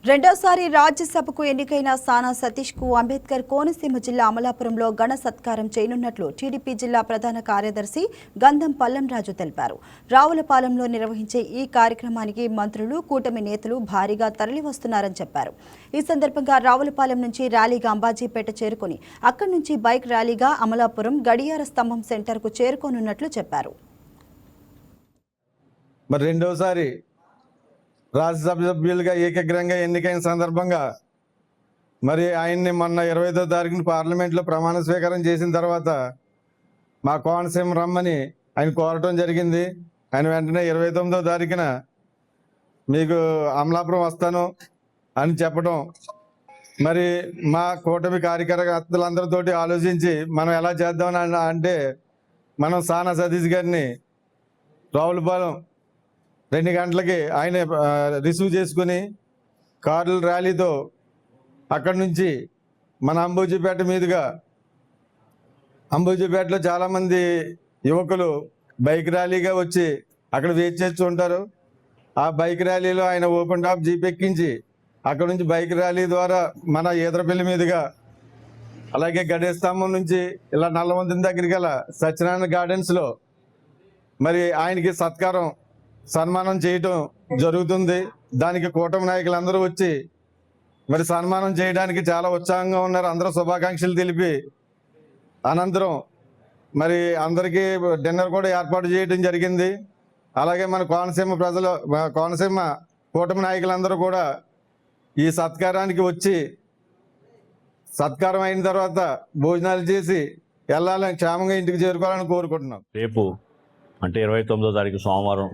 రెండోసారి రాజ్యసభకు ఎన్నికైన సానా సతీష్ కు అంబేద్కర్ కోనసీమ జిల్లా అమలాపురంలో ఘన సత్కారం చేయనున్నట్లు టీడీపీ జిల్లా ప్రధాన కార్యదర్శి గంధం పల్లంరాజు తెలిపారు. రావులపాలెంలో నిర్వహించే ఈ కార్యక్రమానికి మంత్రులు, కూటమి నేతలు భారీగా తరలివస్తున్నారని చెప్పారు. ఈ సందర్భంగా రావులపాలెం నుంచి ర్యాలీగా అంబాజీపేట చేరుకుని అక్కడి నుంచి బైక్ ర్యాలీగా అమలాపురం గడియార స్తంభం సెంటర్కు చేరుకోనున్నట్లు చెప్పారు. రెండోసారి రాజ్యసభ సభ్యులుగా ఏకగ్రంగా ఎన్నికైన సందర్భంగా ఆయన్ని మొన్న 25వ తారీఖున పార్లమెంట్లో ప్రమాణ స్వీకారం చేసిన తర్వాత మా కోనసీమ రమ్మని ఆయన కోరటం జరిగింది. ఆయన వెంటనే 29వ తారీఖున మీకు అమలాపురం వస్తాను అని చెప్పడం, మా కూటమి కార్యకర్తలందరితోటి ఆలోచించి మనం ఎలా చేద్దామని అంటే మనం సానా సతీష్ గారిని రావులపాలెం 2 గంటలకి ఆయన రిసీవ్ చేసుకుని కార్ల ర్యాలీతో అక్కడి నుంచి మన అంబూజీపేట మీదుగా, అంబూజీపేటలో చాలామంది యువకులు బైక్ ర్యాలీగా వచ్చి అక్కడ వెయిట్ చేస్తూ ఉంటారు. ఆ బైక్ ర్యాలీలో ఆయన ఓపెన్ టాప్ జీప్ ఎక్కించి అక్కడ నుంచి బైక్ ర్యాలీ ద్వారా మన ఈదరపల్లి మీదుగా, అలాగే గడియ స్తంభం నుంచి ఇలా నల్లవంతుని దగ్గరికి గల సత్యనారాయణ గార్డెన్స్లో ఆయనకి సన్మానం చేయటం జరుగుతుంది. దానికి కూటమి నాయకులందరూ వచ్చి సన్మానం చేయడానికి చాలా ఉత్సాహంగా ఉన్నారు. అందరూ శుభాకాంక్షలు తెలిపి అనంతరం అందరికీ డిన్నర్ కూడా ఏర్పాటు చేయడం జరిగింది. అలాగే మన కోనసీమ కూటమి నాయకులందరూ కూడా ఈ సత్కారానికి వచ్చి సత్కారం అయిన తర్వాత భోజనాలు చేసి వెళ్ళాలని, క్షేమంగా ఇంటికి చేరుకోవాలని కోరుకుంటున్నాం. రేపు అంటే 29వ తారీఖు సోమవారం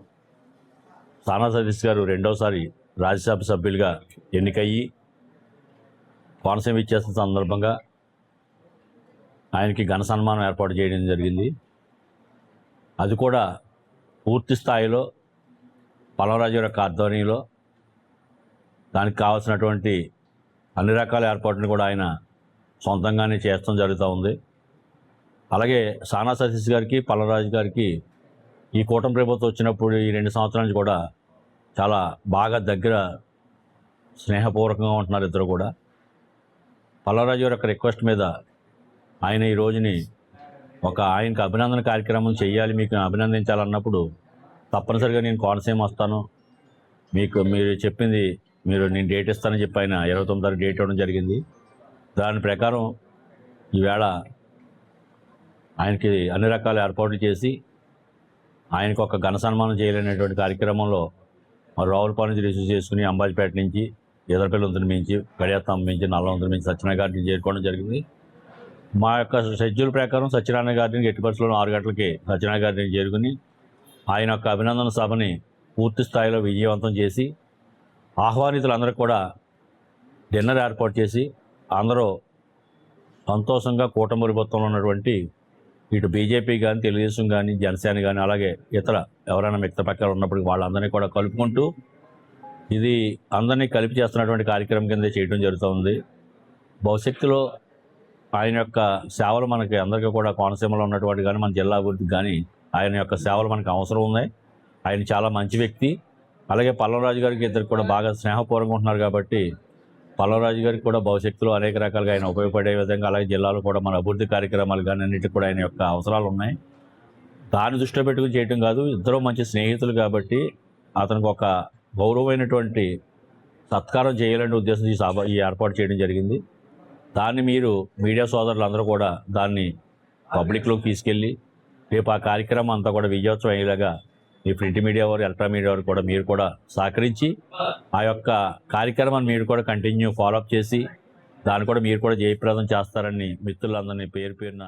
సానా సతీష్ గారు రెండోసారి రాజ్యసభ సభ్యులుగా ఎన్నికయ్యి కోనసీమ ఇచ్చేసిన సందర్భంగా ఆయనకి ఘన సన్మానం ఏర్పాటు చేయడం జరిగింది. అది కూడా పూర్తి స్థాయిలో పల్లంరాజు యొక్క ఆధ్వర్యంలో దానికి కావాల్సినటువంటి అన్ని రకాల ఏర్పాట్లను కూడా ఆయన సొంతంగానే చేస్తూ జరుగుతూ ఉంది. అలాగే సానా సతీష్ గారికి, పల్లంరాజు గారికి ఈ కూటమి ప్రభుత్వం వచ్చినప్పుడు ఈ 2 సంవత్సరాల నుంచి కూడా చాలా బాగా దగ్గర స్నేహపూర్వకంగా ఉంటున్నారు ఇద్దరు కూడా. పల్లంరాజు గారి యొక్క రిక్వెస్ట్ మీద ఆయన ఈ రోజుని ఆయనకు అభినందన కార్యక్రమం చేయాలి, మీకు అభినందించాలన్నప్పుడు తప్పనిసరిగా నేను కోనసీమ వస్తాను, మీరు చెప్పింది నేను డేట్ ఇస్తానని చెప్పి ఆయన 29 తారీఖు డేట్ ఇవ్వడం జరిగింది. దాని ప్రకారం ఈవేళ ఆయనకి అన్ని రకాల ఏర్పాట్లు చేసి ఆయనకు ఒక ఘన సన్మానం చేయాలనేటువంటి కార్యక్రమంలో రావులపాలెం నుంచి రిసీవ్ చేసుకుని అంబాజీపేట నుంచి ఈదరపల్లి వంతుని మించి గడియాస్తంభం మించి నల్లవంతుని మించి సత్యనారాయణ గార్డెన్ చేరుకోవడం జరిగింది. మా యొక్క షెడ్యూల్ ప్రకారం సత్యనారాయణ గార్డెన్కి ఎట్టి పరిస్థితుల్లో 6 గంటలకి సత్యనారాయణ గార్డెన్ చేరుకుని ఆయన యొక్క అభినందన సభని పూర్తి స్థాయిలో విజయవంతం చేసి ఆహ్వానితులందరూ కూడా డిన్నర్ ఏర్పాటు చేసి అందరూ సంతోషంగా కూటమి ప్రభుత్వంలో ఉన్నటువంటి ఇటు బీజేపీ కానీ, తెలుగుదేశం కానీ, జనసేన కానీ, అలాగే ఇతర ఎవరైనా మిగతా పక్కన ఉన్నప్పటికీ వాళ్ళందరినీ కూడా కలుపుకుంటూ ఇది అందరినీ కలిపి చేస్తున్నటువంటి కార్యక్రమం కింద చేయడం జరుగుతుంది. భవిష్యత్తులో ఆయన యొక్క సేవలు మనకి అందరికీ కూడా కోనసీమలో ఉన్నటువంటి కానీ మన జిల్లా అభివృద్ధికి కానీ ఆయన యొక్క సేవలు మనకు అవసరం ఉన్నాయి. ఆయన చాలా మంచి వ్యక్తి. అలాగే పల్లంరాజు గారికి ఇద్దరికి కూడా బాగా స్నేహపూర్వకంగా ఉంటున్నారు కాబట్టి పల్లంరాజు గారికి కూడా భవిష్యత్తులో అనేక రకాలుగా ఆయన ఉపయోగపడే విధంగా, అలాగే జిల్లాలో కూడా మన అభివృద్ధి కార్యక్రమాలు కానీ అన్నిటికీ కూడా ఆయన యొక్క అవసరాలు ఉన్నాయి. దాన్ని దృష్టిలో పెట్టుకుని చేయటం కాదు, ఇద్దరూ మంచి స్నేహితులు కాబట్టి అతనికి ఒక గౌరవమైనటువంటి సత్కారం చేయాలనే ఉద్దేశంతో ఈ ఏర్పాటు చేయడం జరిగింది. దాన్ని మీరు మీడియా సోదరులందరూ కూడా దాన్ని పబ్లిక్లోకి తీసుకెళ్ళి రేపు ఆ కార్యక్రమం అంతా కూడా విజయోత్సవం అయ్యేలాగా ఈ ప్రింట్ మీడియా వారు, ఎలక్ట్రానిక్ మీడియా వారు కూడా మీరు కూడా సహకరించి ఆ యొక్క కార్యక్రమాన్ని మీరు కూడా కంటిన్యూ ఫాలోఅప్ చేసి దాన్ని కూడా మీరు కూడా జయప్రదం చేస్తారని మిత్రులందరినీ పేరున